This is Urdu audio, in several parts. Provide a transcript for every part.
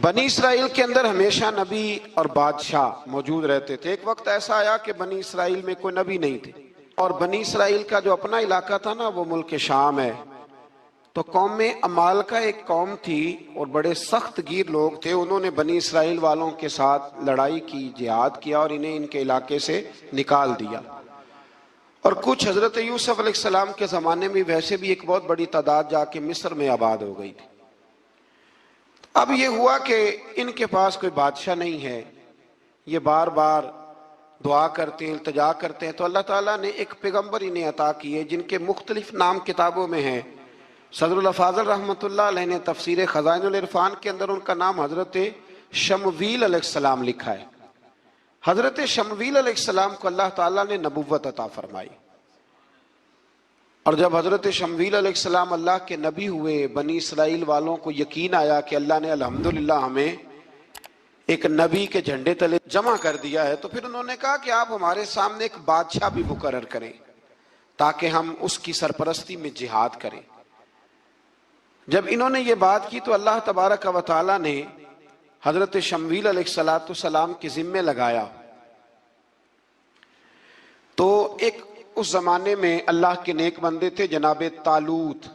بنی اسرائیل کے اندر ہمیشہ نبی اور بادشاہ موجود رہتے تھے۔ ایک وقت ایسا آیا کہ بنی اسرائیل میں کوئی نبی نہیں تھے، اور بنی اسرائیل کا جو اپنا علاقہ تھا نا وہ ملک شام ہے۔ تو قوم عمالقہ ایک قوم تھی اور بڑے سخت گیر لوگ تھے، انہوں نے بنی اسرائیل والوں کے ساتھ لڑائی کی، جہاد کیا اور انہیں ان کے علاقے سے نکال دیا۔ اور کچھ حضرت یوسف علیہ السلام کے زمانے میں ویسے بھی ایک بہت بڑی تعداد جا کے مصر میں آباد ہو گئی تھی۔ اب یہ ہوا کہ ان کے پاس کوئی بادشاہ نہیں ہے، یہ بار بار دعا کرتے ہیں، التجا کرتے ہیں، تو اللہ تعالیٰ نے ایک پیغمبر انہیں عطا کیے جن کے مختلف نام کتابوں میں ہیں۔ صدر الافاضل رحمۃ اللہ علیہ نے تفسیر خزائن العرفان کے اندر ان کا نام حضرت شمویل علیہ السلام لکھا ہے۔ حضرت شمویل علیہ السلام کو اللہ تعالیٰ نے نبوت عطا فرمائی، اور جب حضرت شمویل علیہ السلام اللہ کے نبی ہوئے، بنی اسرائیل والوں کو یقین آیا کہ اللہ نے الحمدللہ ہمیں ایک نبی کے جھنڈے تلے جمع کر دیا ہے، تو پھر انہوں نے کہا کہ آپ ہمارے سامنے ایک بادشاہ بھی مقرر کریں تاکہ ہم اس کی سرپرستی میں جہاد کریں۔ جب انہوں نے یہ بات کی تو اللہ تبارک و تعالیٰ نے حضرت شمویل علیہ السلام کے ذمے لگایا۔ تو ایک اس زمانے میں اللہ کے نیک بندے تھے، جناب طالوت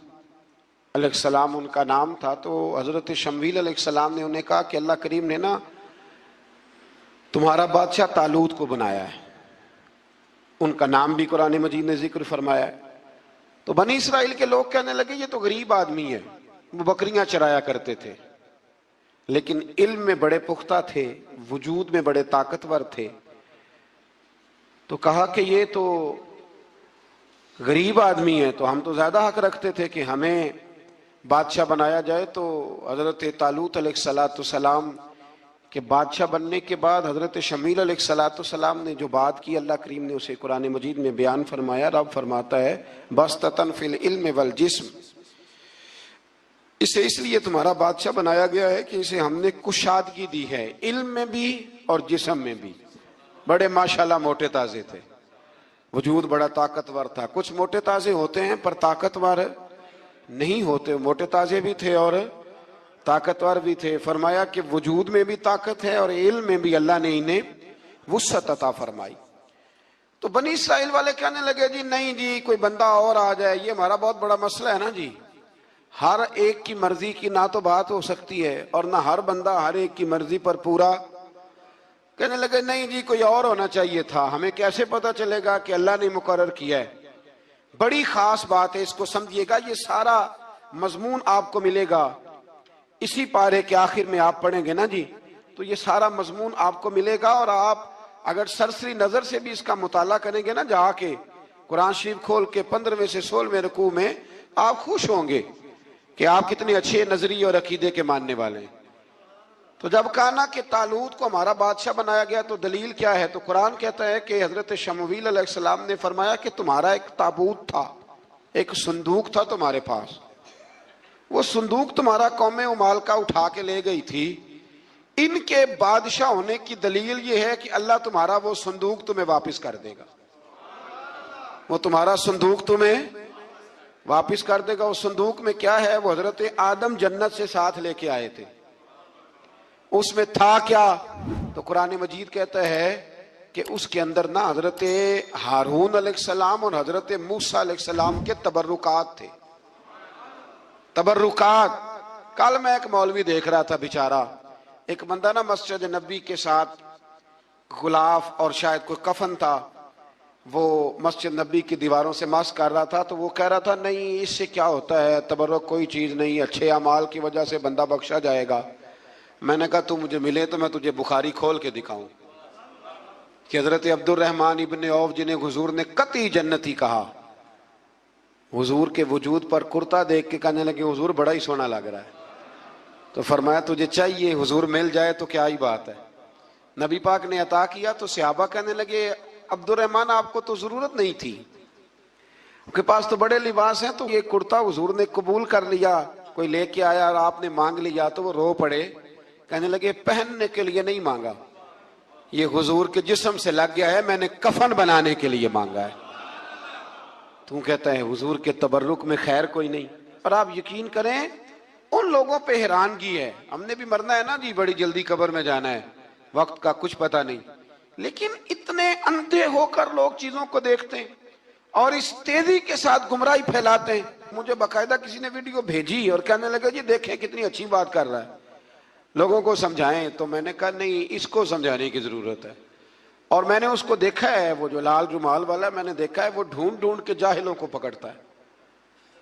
علیہ السلام ان کا نام تھا۔ تو حضرت شمویل علیہ السلام نے انہیں کہا کہ اللہ کریم نے نا تمہارا بادشاہ طالوت کو بنایا ہے، ان کا نام بھی قرآن مجید نے ذکر فرمایا ہے۔ تو بنی اسرائیل کے لوگ کہنے لگے یہ تو غریب آدمی ہے، وہ بکریاں چرایا کرتے تھے، لیکن علم میں بڑے پختہ تھے، وجود میں بڑے طاقتور تھے۔ تو کہا کہ یہ تو غریب آدمی ہے، تو ہم تو زیادہ حق رکھتے تھے کہ ہمیں بادشاہ بنایا جائے۔ تو حضرت طالوت علیہ السلام کے بادشاہ بننے کے بعد حضرت شمویل علیہ السلام نے جو بات کی، اللہ کریم نے اسے قرآن مجید میں بیان فرمایا۔ رب فرماتا ہے بسطتاً فی العلم والجسم، اسے اس لیے تمہارا بادشاہ بنایا گیا ہے کہ اسے ہم نے کشادگی دی ہے، علم میں بھی اور جسم میں بھی۔ بڑے ماشاءاللہ موٹے تازے تھے، وجود بڑا طاقتور تھا۔ کچھ موٹے تازے ہوتے ہیں پر طاقتور نہیں ہوتے، موٹے تازے بھی تھے اور طاقتور بھی تھے۔ فرمایا کہ وجود میں بھی طاقت ہے اور علم میں بھی اللہ نے انہیں وسعت عطا فرمائی۔ تو بنی اسرائیل والے کہنے لگے جی نہیں جی کوئی بندہ اور آ جائے، یہ ہمارا بہت بڑا مسئلہ ہے نا جی، ہر ایک کی مرضی کی نہ تو بات ہو سکتی ہے اور نہ ہر بندہ ہر ایک کی مرضی پر پورا۔ کہنے لگے نہیں جی کوئی اور ہونا چاہیے تھا، ہمیں کیسے پتا چلے گا کہ اللہ نے مقرر کیا ہے۔ بڑی خاص بات ہے، اس کو سمجھیے گا، یہ سارا مضمون آپ کو ملے گا اسی پارے کے آخر میں، آپ پڑھیں گے نا جی تو یہ سارا مضمون آپ کو ملے گا، اور آپ اگر سرسری نظر سے بھی اس کا مطالعہ کریں گے نا جا کے قرآن شریف کھول کے 15ویں سے 16ویں رکوع میں، آپ خوش ہوں گے کہ آپ کتنے اچھے نظریے اور عقیدے کے ماننے والے ہیں۔ تو جب کہا نا کہ طالوت کو ہمارا بادشاہ بنایا گیا تو دلیل کیا ہے، تو قرآن کہتا ہے کہ حضرت شمویل علیہ السلام نے فرمایا کہ تمہارا ایک تابوت تھا، ایک صندوق تھا تمہارے پاس، وہ صندوق تمہارا قوم عمالقہ اٹھا کے لے گئی تھی۔ ان کے بادشاہ ہونے کی دلیل یہ ہے کہ اللہ تمہارا وہ صندوق تمہیں واپس کر دے گا، وہ تمہارا صندوق تمہیں واپس کر دے گا۔ اس صندوق میں کیا ہے، وہ حضرت آدم جنت سے ساتھ لے کے آئے تھے، اس میں تھا کیا، تو قرآن مجید کہتا ہے کہ اس کے اندر نا حضرت ہارون علیہ السلام اور حضرت موسیٰ علیہ السلام کے تبرکات تھے۔ تبرکات، کل میں ایک مولوی دیکھ رہا تھا بیچارہ، ایک بندہ نا مسجد نبی کے ساتھ غلاف اور شاید کوئی کفن تھا، وہ مسجد نبی کی دیواروں سے مس کر رہا تھا، تو وہ کہہ رہا تھا نہیں اس سے کیا ہوتا ہے، تبرک کوئی چیز نہیں، اچھے اعمال کی وجہ سے بندہ بخشا جائے گا۔ میں نے کہا تو مجھے ملے تو میں تجھے بخاری کھول کے دکھاؤں کہ حضرت عبد الرحمن ابن عوف جنہیں حضور نے قطعی جنتی کہا، حضور کے وجود پر کرتا دیکھ کے کہنے لگے حضور بڑا ہی سونا لگ رہا ہے، تو فرمایا تجھے چاہیے حضور مل جائے تو کیا ہی بات ہے۔ نبی پاک نے عطا کیا تو صحابہ کہنے لگے عبد الرحمن آپ کو تو ضرورت نہیں تھی، آپ کے پاس تو بڑے لباس ہیں، تو یہ کرتا حضور نے قبول کر لیا، کوئی لے کے آیا اور آپ نے مانگ لیا، تو وہ رو پڑے، کہنے لگے پہننے کے لیے نہیں مانگا، یہ حضور کے جسم سے لگ گیا ہے، میں نے کفن بنانے کے لیے مانگا ہے۔ تو کہتا ہے حضور کے تبرک میں خیر کوئی نہیں۔ اور آپ یقین کریں ان لوگوں پہ حیرانگی ہے. ہم نے بھی مرنا ہے نا جی, بڑی جلدی قبر میں جانا ہے, وقت کا کچھ پتہ نہیں, لیکن اتنے اندھے ہو کر لوگ چیزوں کو دیکھتے ہیں اور اس تیزی کے ساتھ گمراہی پھیلاتے ہیں. مجھے باقاعدہ کسی نے ویڈیو بھیجی اور کہنے لگا جی دیکھیں کتنی اچھی بات کر رہا ہے, لوگوں کو سمجھائیں. تو میں نے کہا نہیں, اس کو سمجھانے کی ضرورت ہے. اور میں نے اس کو دیکھا ہے, وہ جو لال رومال والا ہے, میں نے دیکھا ہے وہ ڈھونڈ ڈھونڈ کے جاہلوں کو پکڑتا ہے,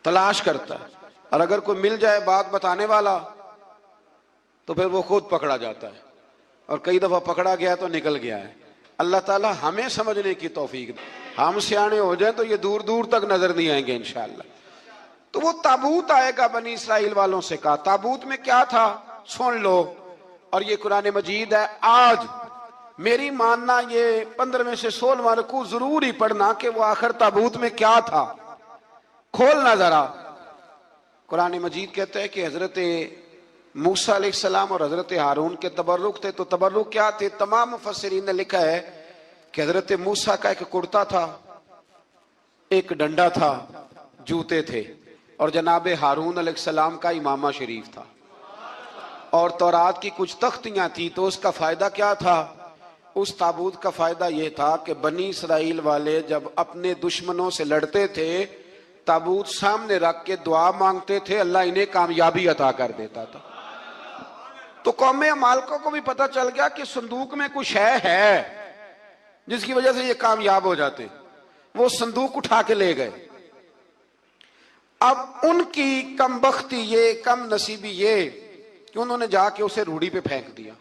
تلاش کرتا ہے, اور اگر کوئی مل جائے بات بتانے والا تو پھر وہ خود پکڑا جاتا ہے, اور کئی دفعہ پکڑا گیا تو نکل گیا ہے. اللہ تعالی ہمیں سمجھنے کی توفیق دے. ہم سیانے ہو جائیں تو یہ دور دور تک نظر نہیں آئیں گے انشاءاللہ. تو وہ تابوت آئے گا, بنی اسرائیل والوں سے کہا تابوت میں کیا تھا سن لو, اور یہ قرآن مجید ہے. آج میری ماننا یہ 15 سے 16 رکوع ضرور ہی پڑھنا کہ وہ آخر تابوت میں کیا تھا, کھولنا ذرا. قرآن مجید کہتا ہے کہ حضرت موسیٰ علیہ السلام اور حضرت ہارون کے تبرک تھے. تو تبرک کیا تھے؟ تمام مفسرین نے لکھا ہے کہ حضرت موسیٰ کا ایک کرتا تھا, ایک ڈنڈا تھا, جوتے تھے, اور جناب ہارون علیہ السلام کا امامہ شریف تھا, اور تورات کی کچھ تختیاں تھیں. تو اس کا فائدہ کیا تھا؟ اس تابوت کا فائدہ یہ تھا کہ بنی اسرائیل والے جب اپنے دشمنوں سے لڑتے تھے تابوت سامنے رکھ کے دعا مانگتے تھے, اللہ انہیں کامیابی عطا کر دیتا تھا. تو قوم عمالقہ کو بھی پتہ چل گیا کہ صندوق میں کچھ ہے جس کی وجہ سے یہ کامیاب ہو جاتے. وہ صندوق اٹھا کے لے گئے. اب ان کی کم بختی یہ, کم نصیبی یہ کہ انہوں نے جا کے اسے روڑی پہ پھینک دیا.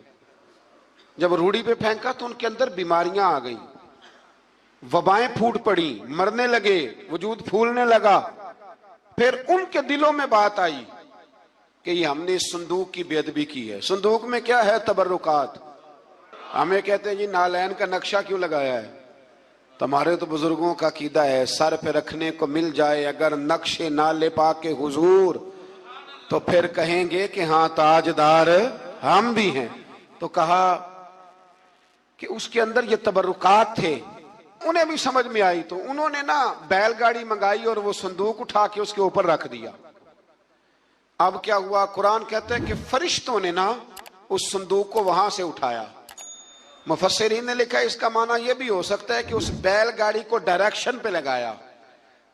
جب روڑی پہ پھینکا تو ان کے اندر بیماریاں آ گئیں, وبائیں پھوٹ پڑی, مرنے لگے, وجود پھولنے لگا. پھر ان کے دلوں میں بات آئی کہ یہ ہم نے اس صندوق کی بے ادبی کی ہے. صندوق میں کیا ہے؟ تبرکات. ہمیں کہتے ہیں جی نالین کا نقشہ کیوں لگایا ہے؟ تمہارے تو بزرگوں کا عقیدہ ہے سر پہ رکھنے کو مل جائے اگر نقش نالے پاک کے حضور تو پھر کہیں گے کہ ہاں تاجدار ہم بھی ہیں. تو کہا کہ اس کے اندر یہ تبرکات تھے. انہیں بھی سمجھ میں آئی تو انہوں نے نا بیل گاڑی منگائی اور وہ صندوق اٹھا کے اس کے اوپر رکھ دیا. اب کیا ہوا؟ قرآن کہتا ہے کہ فرشتوں نے نا اس صندوق کو وہاں سے اٹھایا. مفسرین نے لکھا اس کا معنی یہ بھی ہو سکتا ہے کہ اس بیل گاڑی کو ڈائریکشن پہ لگایا.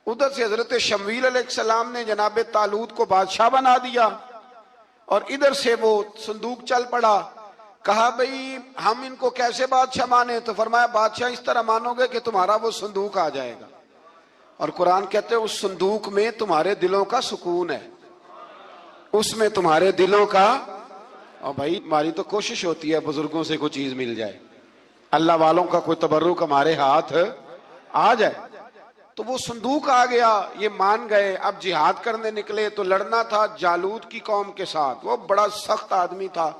ادھر سے حضرت شمویل علیہ السلام نے جناب طالوت کو بادشاہ بنا دیا, اور ادھر سے وہ صندوق چل پڑا. کہا بھئی ہم ان کو کیسے بادشاہ مانے؟ تو فرمایا بادشاہ اس طرح مانو گے کہ تمہارا وہ صندوق آ جائے گا. اور قرآن کہتے ہیں اس صندوق میں تمہارے دلوں کا سکون ہے, اس میں تمہارے دلوں کا. اور بھائی ہماری تو کوشش ہوتی ہے بزرگوں سے کوئی چیز مل جائے, اللہ والوں کا کوئی تبرک ہمارے ہاتھ آ جائے. تو وہ صندوق آ گیا, یہ مان گئے. اب جہاد کرنے نکلے تو لڑنا تھا جالوت کی قوم کے ساتھ. وہ بڑا سخت آدمی تھا,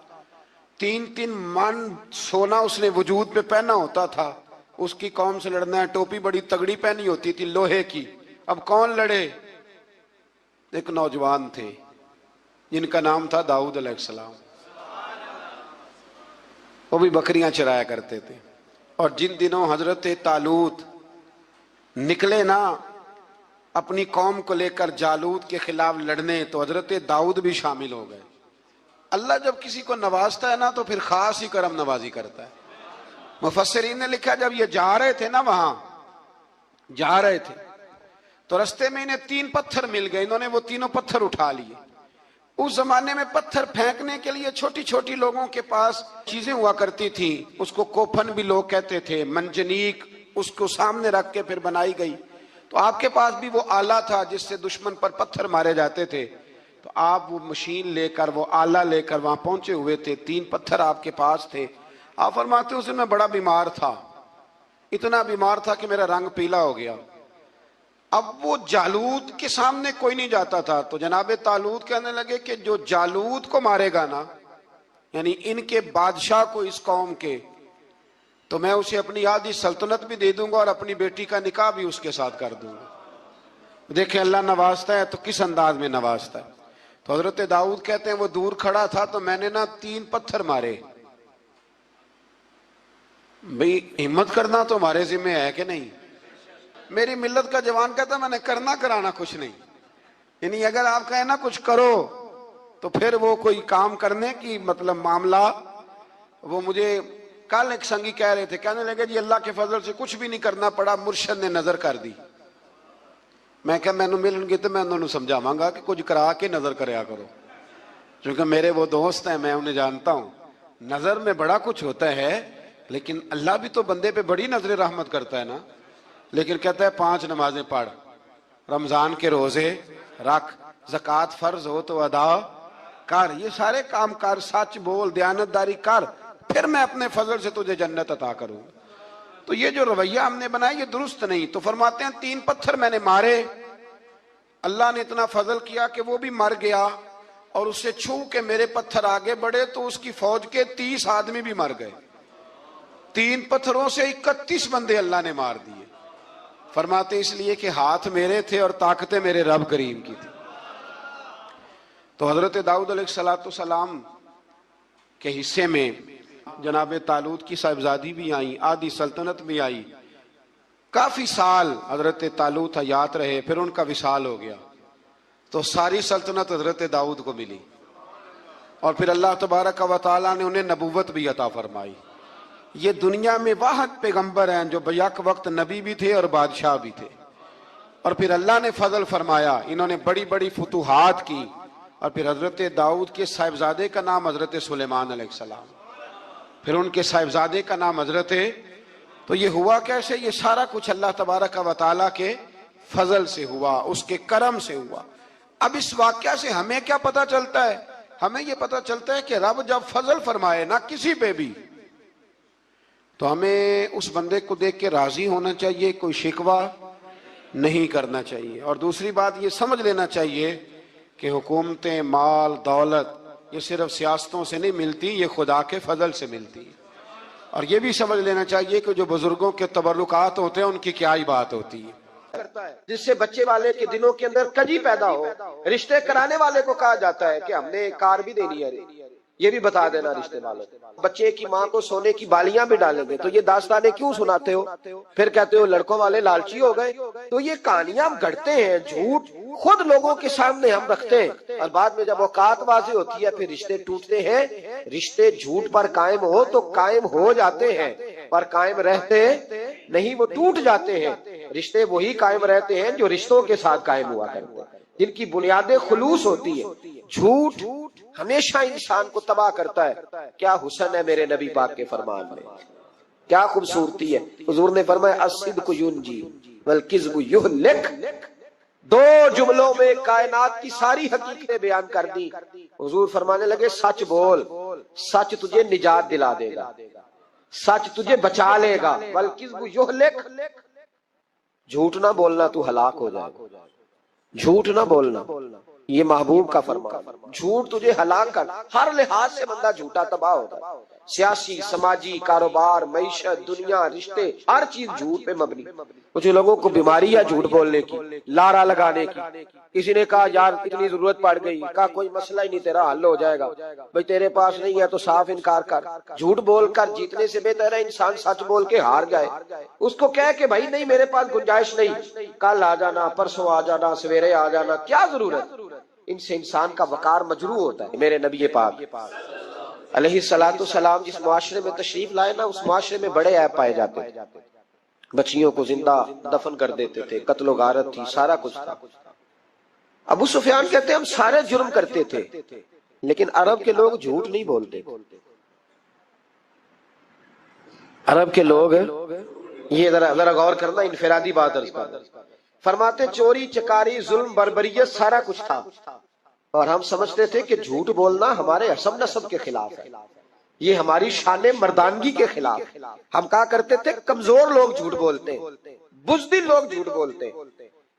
3 من سونا اس نے وجود پہ پہنا ہوتا تھا. اس کی قوم سے لڑنا ہے, ٹوپی بڑی تگڑی پہنی ہوتی تھی لوہے کی. اب کون لڑے؟ ایک نوجوان تھے جن کا نام تھا داؤد علیہ السلام. وہ بھی بکریاں چرایا کرتے تھے. اور جن دنوں حضرت طالوت نکلے نا اپنی قوم کو لے کر جالوت کے خلاف لڑنے, تو حضرت داؤد بھی شامل ہو گئے. اللہ جب کسی کو نوازتا ہے نا تو پھر خاص ہی کرم نوازی کرتا ہے. مفسرین نے لکھا جب یہ جا رہے تھے نا, وہاں جا رہے تھے تو رستے میں انہیں 3 پتھر مل گئے. انہوں نے وہ تینوں پتھر اٹھا لیے. اس زمانے میں پتھر پھینکنے کے لیے چھوٹی چھوٹی لوگوں کے پاس چیزیں ہوا کرتی تھیں. اس کو کوپھن بھی لوگ کہتے تھے, منجنیق, اس کو سامنے رکھ کے پھر بنائی گئی. تو آپ کے پاس بھی وہ آلہ تھا جس سے دشمن پر پتھر مارے جاتے تھے. تو آپ وہ مشین لے کر, وہ آلہ لے کر وہاں پہنچے ہوئے تھے. 3 پتھر آپ کے پاس تھے. آپ فرماتے اس دن میں بڑا بیمار تھا, اتنا بیمار تھا کہ میرا رنگ پیلا ہو گیا. اب وہ جالوت کے سامنے کوئی نہیں جاتا تھا. تو جناب طالوت کہنے لگے کہ جو جالوت کو مارے گا نا, یعنی ان کے بادشاہ کو اس قوم کے, تو میں اسے اپنی آدھی سلطنت بھی دے دوں گا اور اپنی بیٹی کا نکاح بھی اس کے ساتھ کر دوں گا. دیکھیں اللہ نوازتا ہے تو کس انداز میں نوازتا ہے. تو حضرت داؤد کہتے ہیں وہ دور کھڑا تھا تو میں نے نا 3 پتھر مارے. بھئی ہمت کرنا تو ہمارے ذمہ ہے کہ نہیں؟ میری ملت کا جوان کہتا ہے میں نے کرنا کرانا کچھ نہیں. یعنی اگر آپ کہیں نا کچھ کرو تو پھر وہ کوئی کام کرنے کی مطلب معاملہ. وہ مجھے کل ایک سنگی کہہ رہے تھے, کہنے لگے جی اللہ کے فضل سے کچھ بھی نہیں کرنا پڑا, مرشد نے نظر کر دی. میں کہا مینوں ملن گے تو میں انہوں سمجھاواں گا کہ کچھ کرا کے نظر کریا کرو, کیونکہ میرے وہ دوست ہیں, میں انہیں جانتا ہوں. نظر میں بڑا کچھ ہوتا ہے, لیکن اللہ بھی تو بندے پہ بڑی نظر رحمت کرتا ہے نا. لیکن کہتا ہے 5 نمازیں پڑھ, رمضان کے روزے رکھ, زکوٰۃ فرض ہو تو ادا کر, یہ سارے کام کر, سچ بول, دیانتداری کر, پھر میں اپنے فضل سے تجھے جنت عطا کروں. تو یہ جو رویہ ہم نے بنایا یہ درست نہیں. تو فرماتے ہیں 3 پتھر میں نے مارے, اللہ نے اتنا فضل کیا کہ وہ بھی مر گیا, اور اسے چھو کے میرے پتھر آگے بڑھے تو اس کی فوج کے 30 آدمی بھی مر گئے. 3 پتھروں سے 31 بندے اللہ نے مار دیے. فرماتے اس لیے کہ ہاتھ میرے تھے اور طاقتیں میرے رب کریم کی تھی. تو حضرت داؤد علیہ السلام کے حصے میں جناب طالوت کی صاحبزادی بھی آئیں, آدھی سلطنت بھی آئی. کافی سال حضرت طالوت حیات رہے, پھر ان کا وصال ہو گیا, تو ساری سلطنت حضرت داؤد کو ملی, اور پھر اللہ تبارک و تعالیٰ نے انہیں نبوت بھی عطا فرمائی. یہ دنیا میں واحد پیغمبر ہیں جو بیک وقت نبی بھی تھے اور بادشاہ بھی تھے. اور پھر اللہ نے فضل فرمایا, انہوں نے بڑی بڑی فتوحات کی. اور پھر حضرت داؤد کے صاحبزادے کا نام حضرت سلیمان علیہ السلام, پھر ان کے صاحبزادے کا نام حضرت. تو یہ ہوا کیسے؟ یہ سارا کچھ اللہ تبارک و تعالیٰ کے فضل سے ہوا, اس کے کرم سے ہوا. اب اس واقعہ سے ہمیں کیا پتہ چلتا ہے؟ ہمیں یہ پتہ چلتا ہے کہ رب جب فضل فرمائے نہ کسی پہ بھی, تو ہمیں اس بندے کو دیکھ کے راضی ہونا چاہیے, کوئی شکوہ نہیں کرنا چاہیے. اور دوسری بات یہ سمجھ لینا چاہیے کہ حکومتیں, مال, دولت یہ صرف سیاستوں سے نہیں ملتی, یہ خدا کے فضل سے ملتی. اور یہ بھی سمجھ لینا چاہیے کہ جو بزرگوں کے تبرکات ہوتے ہیں ان کی کیا ہی بات ہوتی ہے. جس سے بچے والے کے دلوں کے اندر کجی پیدا ہو. رشتے کرانے والے کو کہا جاتا ہے کہ ہم نے کار بھی دینی ہے, یہ بھی بتا دینا رشتے والوں. بچے کی ماں کو سونے کی بالیاں بھی ڈالیں گے, تو یہ داستانیں کیوں سناتے ہو؟ پھر کہتے ہو لڑکوں والے لالچی ہو گئے. تو یہ کہانیاں ہم گھڑتے ہیں, جھوٹ خود لوگوں کے سامنے ہم رکھتے ہیں, اور بعد میں جب اوقات واضح ہوتی ہے پھر رشتے ٹوٹتے ہیں. رشتے جھوٹ پر قائم ہو تو قائم ہو جاتے ہیں, پر قائم رہتے نہیں, وہ ٹوٹ جاتے ہیں. رشتے وہی قائم رہتے ہیں جو رشتوں کے ساتھ قائم ہوا کرتے ہیں, جن کی بنیادیں خلوص ہوتی ہے. جھوٹ ہمیشہ انسان کو تباہ کرتا ہے. کیا حسن ہے میرے نبی پاک کے فرمان میں, کیا خوبصورتی ہے. حضور نے فرمایا الصدق ینجی والکذب یہلک. 2 جملوں میں کائنات کی ساری حقیقتیں بیان کر دی. حضور فرمانے لگے سچ بول, سچ تجھے نجات دلا دے گا, سچ تجھے بچا لے گا. والکذب یہلک, جھوٹ نہ بولنا تو ہلاک ہو جائے گا. جھوٹ نہ بولنا, یہ محبوب کا فرمان. جھوٹ تجھے ہلاک کر, ہر لحاظ سے بندہ جھوٹا تباہ ہوتا ہے. سیاسی, سماجی, کاروبار, معیشت, دنیا, رشتے, ہر چیز جھوٹ پہ مبنی. کچھ لوگوں کو بیماری ہے جھوٹ بولنے کی, لارا لگانے کی. کسی نے کہا یار اتنی ضرورت پڑ گئی, کہا کوئی مسئلہ ہی نہیں, تیرا حل ہو جائے گا. بھئی تیرے پاس نہیں ہے تو صاف انکار کر. جھوٹ بول کر جیتنے سے بہتر ہے انسان سچ بول کے ہار جائے. اس کو کہہ کہ بھائی نہیں میرے پاس گنجائش نہیں, کل آ جانا, پرسوں آ جانا, سویرے آ جانا, کیا ضرورت. ان سے انسان کا وقار مجروح ہوتا ہے. میرے نبی پاک علیہ السلام جس معاشرے میں تشریف لائے نا, اس معاشرے میں بڑے عیب پائے جاتے تھے. بچیوں کو زندہ دفن کر دیتے تھے, قتل و غارت تھی, سارا کچھ تھا. ابو سفیان کہتے ہیں ہم سارے جرم کرتے تھے, لیکن عرب کے لوگ جھوٹ نہیں بولتے. عرب کے لوگ, یہ ذرا غور کرنا, انفرادی بات عرض کرنا. فرماتے چوری, چکاری, ظلم, بربریت سارا کچھ تھا, اور ہم سمجھتے تھے کہ جھوٹ بولنا ہمارے حسب نسب کے خلاف ہے, یہ ہماری شان مردانگی کے خلاف. ہم کہا کرتے تھے کمزور لوگ جھوٹ بولتے, بزدل لوگ جھوٹ بولتے.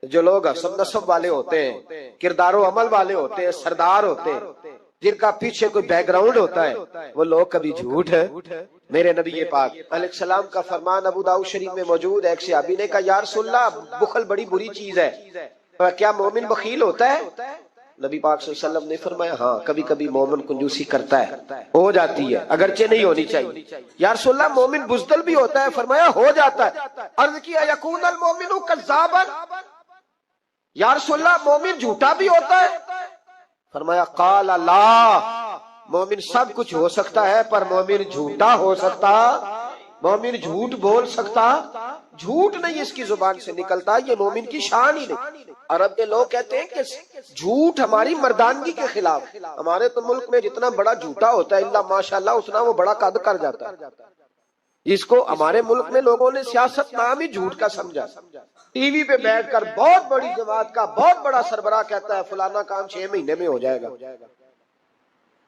جو لوگ حسب نسب والے ہوتے ہیں, کردار و عمل والے ہوتے ہیں, سردار ہوتے ہیں, جن کا پیچھے کوئی بیک گراؤنڈ ہوتا ہے, وہ لوگ کبھی جھوٹ ہے. میرے نبی پاک علیہ السلام کا فرمان ابو داؤد شریف میں موجود ہے. ایک صحابی نے کہا یا رسول اللہ بخل بڑی بری چیز ہے, کیا مومن بخیل ہوتا ہے؟ نبی پاک صلی اللہ علیہ وسلم نے فرمایا ہاں کبھی کبھی مومن کنجوسی کرتا ہے, ہو جاتی ہے, اگرچہ نہیں ہونی چاہیے. یا رسول اللہ مومن بزدل بھی ہوتا ہے؟ فرمایا ہو جاتا ہے. عرض کیا یکون المومن کذابا, یا رسول اللہ مومن جھوٹا بھی ہوتا ہے؟ فرمایا قال لا، مومن سب کچھ ہو سکتا ہے پر مومن جھوٹا ہو سکتا، مومن جھوٹ بول سکتا، جھوٹ نہیں اس کی زبان سے نکلتا، یہ مومن کی شان ہی نہیں۔ عرب کے لوگ کہتے ہیں کہ جھوٹ ہماری مردانگی کے خلاف، ہمارے تو ملک میں جتنا بڑا جھوٹا ہوتا ہے اللہ ماشاءاللہ اتنا وہ بڑا قد کر جاتا ہے، جس کو ہمارے ملک میں لوگوں نے سیاست نام ہی جھوٹ کا سمجھا۔ ٹی وی پہ بیٹھ کر بہت بڑی جماعت کا بہت بڑا سربراہ کہتا ہے فلانا کام 6 مہینے میں ہو جائے گا،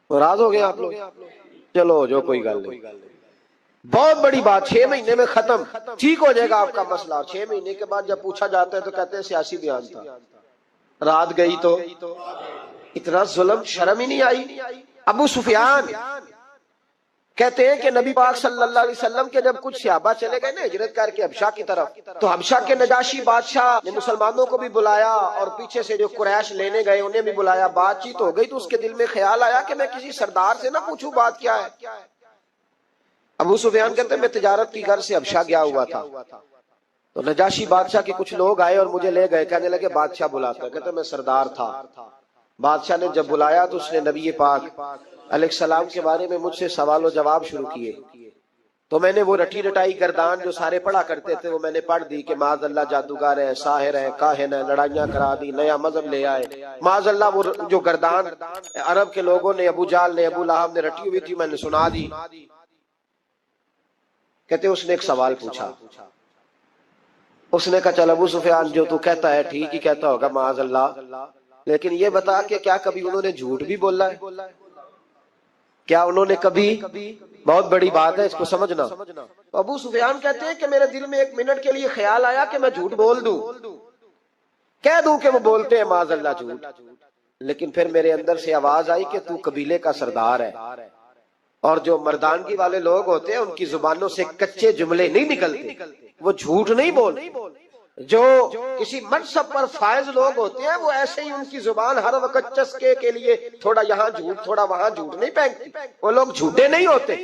ناراض ہو گئے آپ لوگ؟ چلو جو کوئی گل نہیں، بہت بڑی بات 6 مہینے میں ختم، ٹھیک ہو جائے گا آپ کا مسئلہ۔ 6 مہینے کے بعد جب پوچھا جاتا ہے تو کہتے ہیں سیاسی بیان تھا، رات گئی تو اتنا ظلم، شرم ہی نہیں آئی۔ ابو سفیان کہتے ہیں کہ نبی پاک صلی اللہ علیہ وسلم کے جب کچھ صحابہ چلے گئے نا ہجرت کر کے حبشہ کی طرف، تو حبشہ کے نجاشی بادشاہ نے مسلمانوں کو بھی بلایا اور پیچھے سے جو قریش لینے گئے انہیں بھی بلایا، بات چیت ہو گئی تو اس کے دل میں خیال آیا کہ میں کسی سردار سے نہ پوچھوں بات کیا ہے۔ ابو سفیان کہتے ہیں میں تجارت کی غرض سے حبشہ گیا ہوا تھا، تو نجاشی بادشاہ کے کچھ لوگ آئے اور مجھے لے گئے، کہنے لگے بادشاہ بلاتا ہے، کہتے میں سردار تھا۔ بادشاہ نے جب بلایا تو اس نے نبی پاک علیہ السلام کے بارے میں مجھ سے سوال و جواب شروع کیے، تو میں نے وہ رٹی رٹائی گردان جو سارے پڑھا کرتے تھے وہ میں نے پڑھ دی کہ معاذ اللہ جادوگر ہے، ساحر ہے، کاہن ہے، لڑائیاں کرا دی، نیا مذہب لے آئے، معاذ اللہ وہ جو گردان عرب کے لوگوں نے، ابو جال نے، ابو لہب نے رٹی ہوئی تھی میں نے سنا دی۔ کہتے اس نے ایک سوال پوچھا، اس نے کہا چل ابو سفیان جو تو کہتا ہے ٹھیک ہی کہتا ہوگا معاذ اللہ، لیکن یہ بتا کہ کیا کبھی انہوں نے جھوٹ بھی بولا ہے؟ کیا انہوں نے کبھی، بہت بڑی بات ہے اس کو سمجھنا۔ ابو سفیان کہتے ہیں کہ میرے دل میں ایک منٹ کے لیے خیال آیا کہ میں جھوٹ بول دوں، کہہ دوں کہ وہ بولتے ہیں معاذ اللہ جھوٹ، لیکن پھر میرے اندر سے آواز آئی کہ تو قبیلے کا سردار ہے، اور جو مردانگی والے لوگ ہوتے ہیں ان کی زبانوں سے کچے جملے نہیں نکلتے، وہ جھوٹ نہیں بولتے۔ جو کسی منصب پر فائز لوگ ہوتے ہیں وہ ایسے ہی ان کی زبان ہر وقت چسکے کے لیے تھوڑا یہاں جھوٹ تھوڑا وہاں جھوٹ نہیں پھینکتی، وہ لوگ جھوٹے نہیں ہوتے۔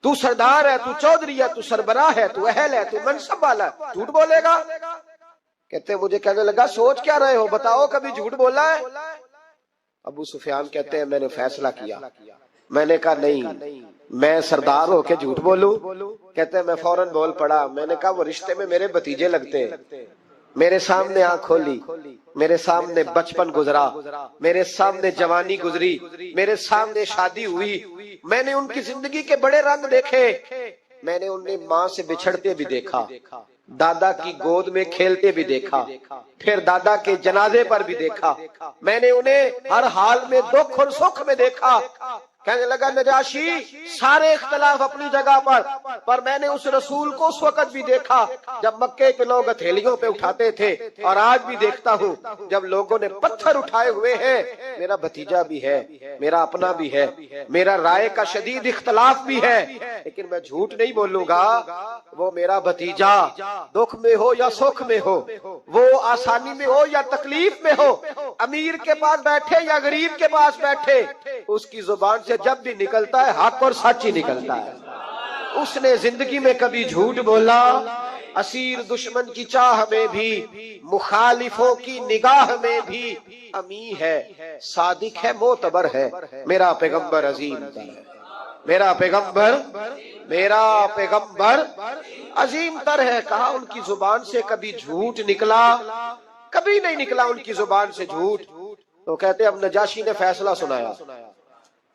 تو سردار ہے، تو چودھری ہے، تو سربراہ ہے، تو اہل ہے، تو منصب والا ہے، جھوٹ بولے گا؟ کہتے ہیں مجھے کہنے لگا سوچ کیا رہے ہو، بتاؤ کبھی جھوٹ بولا ہے؟ ابو سفیان کہتے ہیں میں نے فیصلہ کیا، میں نے کہا نہیں میں سردار ہو کے جھوٹ بولوں؟ کہتے ہیں میں فوراً بول پڑا، میں نے کہا وہ رشتے میں میرے بھتیجے لگتے ہیں، میرے سامنے آنکھ کھولی، میرے سامنے بچپن گزرا، میرے سامنے جوانی گزری، میرے سامنے شادی ہوئی، میں نے ان کی زندگی کے بڑے رنگ دیکھے، میں نے انہیں ماں سے بچھڑتے بھی دیکھا، دادا کی گود میں کھیلتے بھی دیکھا، پھر دادا کے جنازے پر بھی دیکھا، میں نے انہیں ہر حال میں دکھ اور سکھ میں دیکھا۔ کہنے لگا نجاشی سارے اختلاف اپنی جگہ پر میں نے اس رسول کو اس وقت بھی دیکھا جب مکے کے لوگ ہتھیلیوں پہ اٹھاتے تھے، اور آج بھی دیکھتا ہوں جب لوگوں نے پتھر اٹھائے ہوئے ہیں، میرا بھتیجا بھی ہے، میرا اپنا بھی ہے، میرا رائے کا شدید اختلاف بھی ہے، لیکن میں جھوٹ نہیں بولوں گا۔ وہ میرا بھتیجا دکھ میں ہو یا سکھ میں ہو، وہ آسانی میں ہو یا تکلیف میں ہو، امیر کے پاس بیٹھے یا غریب کے پاس بیٹھے، اس کی زبان سے جب بھی نکلتا ہے حق اور سچ ہی نکلتا ہے۔ اس نے زندگی میں کبھی جھوٹ بولا؟ اسیر دشمن کی چاہ میں بھی، مخالفوں کی نگاہ میں بھی امی ہے، صادق ہے، معتبر ہے، میرا پیغمبر عظیم تر ہے، میرا پیغمبر عظیم تر ہے۔ کہا ان کی زبان سے کبھی جھوٹ نکلا؟ کبھی نہیں نکلا ان کی زبان سے جھوٹ۔ تو کہتے اب نجاشی نے فیصلہ سنایا،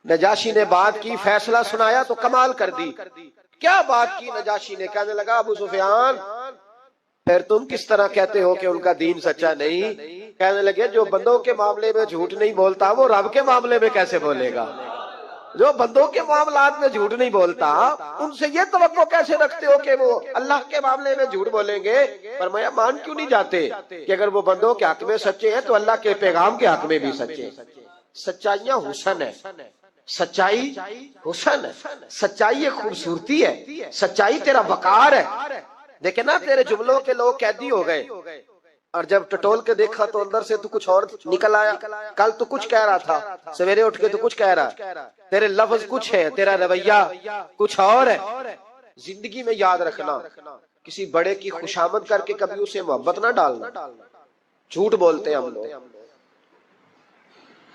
نجاشی نے بات کی، فیصلہ سنایا تو کمال کر دی۔ کیا بات کی نجاشی نے؟ کہنے لگا ابو سفیان پھر تم کس طرح کہتے ہو کہ ان کا دین سچا نہیں؟ کہنے لگے جو بندوں کے معاملے میں جھوٹ نہیں بولتا وہ رب کے معاملے میں کیسے بولے گا؟ جو بندوں کے معاملات میں جھوٹ نہیں بولتا ان سے یہ توقع کیسے رکھتے ہو کہ وہ اللہ کے معاملے میں جھوٹ بولیں گے؟ فرمایا مان کیوں نہیں جاتے کہ اگر وہ بندوں کے حق میں سچے ہیں تو اللہ کے پیغام کے حق میں بھی سچے۔ سچائیاں حسن ہے، سچائی حسن ہے، سچائی ایک خوبصورتی ہے، سچائی تیرا وقار ہے۔ دیکھیں نا تیرے جملوں کے لوگ قیدی ہو گئے، اور جب ٹٹول کے دیکھا تو اندر سے تو کچھ اور نکل آیا، کل تو کچھ کہہ رہا تھا، سویرے اٹھ کے تو کچھ کہہ رہا ہے، تیرے لفظ کچھ ہے، تیرا رویہ کچھ اور ہے۔ زندگی میں یاد رکھنا کسی بڑے کی خوشامد کر کے کبھی اسے محبت نہ ڈالنا۔ جھوٹ بولتے ہیں ہم لوگ،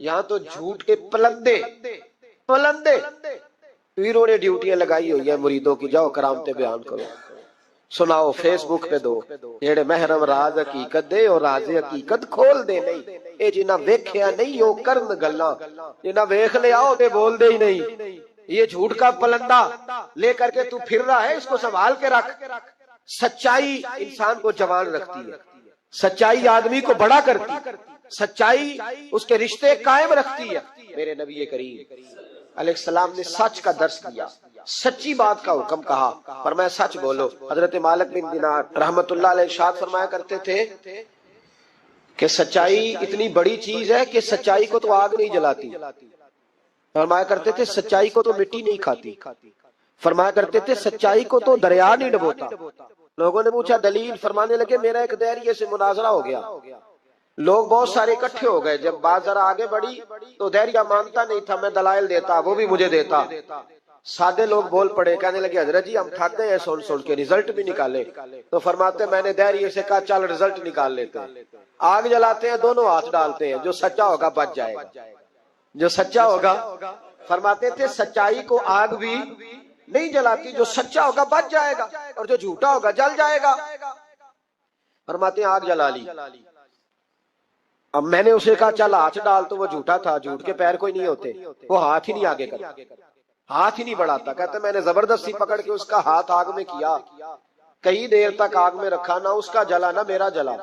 یہاں تو جھوٹ کے پلندے پیروں نے ڈیوٹیاں لگائی ہوئی ہیں مریدوں کی، جاؤ کرامتے بیان کرو، سناؤ، فیس بک پہ دو، جیڑے محرم راز حقیقت دے اور راز حقیقت کھول دے. نہیں اے جنہ ویکھیا نہیں او کرن گلاں، جنہ ویکھ لیا او تے بول دے ہی نہیں. یہ جھوٹ کا پلندہ لے کر کے تو پھر رہا ہے، اس کو سنبھال کے رکھ. سچائی انسان کو جوان رکھتی ہے، سچائی آدمی کو بڑا کرتی ہے، سچائی اس کے رشتے قائم رکھتی ہے. میرے نبی کریم علیہ السلام نے سچ کا درس دیا، سچی بات کا حکم کہا، فرمایا سچ بولو. حضرت مالک بن دینار رحمت اللہ علیہ ارشاد فرمایا کرتے تھے کہ سچائی اتنی بڑی چیز ہے کہ سچائی کو تو آگ نہیں جلاتی. فرمایا کرتے تھے سچائی کو تو مٹی نہیں کھاتی. فرمایا کرتے تھے سچائی کو تو دریا نہیں ڈبوتا. لوگوں نے پوچھا دلیل، فرمانے لگے میرا ایک دہریے سے مناظرہ ہو گیا، لوگ بہت سارے اکٹھے ہو گئے، جب بات ذرا آگے بڑھی تو دہریہ مانتا نہیں تھا، میں دلائل دیتا، وہ بھی مجھے دیتا. سادے لوگ بول پڑے، کہنے لگے حضرت جی ہم تھک گئے ہیں سن کے، رزلٹ بھی نکالے. تو فرماتے میں نے دہریے سے کہا چل رزلٹ نکال لیتے ہیں. آگ جلاتے ہیں، دونوں ہاتھ ڈالتے ہیں، جو سچا ہوگا بچ جائے گا، جو سچا ہوگا. فرماتے تھے سچائی کو آگ بھی نہیں جلاتی، جو سچا ہوگا بچ جائے گا اور جو جھوٹا ہوگا جل جائے گا. فرماتے ہیں آگ جلا لی. اب میں نے اسے کہا چل ہاتھ ڈال، تو وہ جھوٹا تھا، جھوٹ کے پیر کوئی نہیں ہوتے، وہ ہاتھ ہی نہیں آگے کرتا، ہاتھ ہی نہیں بڑھاتا. کہتے میں نے زبردستی پکڑ کے اس کا ہاتھ آگ میں کیا، کئی دیر تک آگ میں رکھا، نہ اس کا جلا نہ میرا جلا.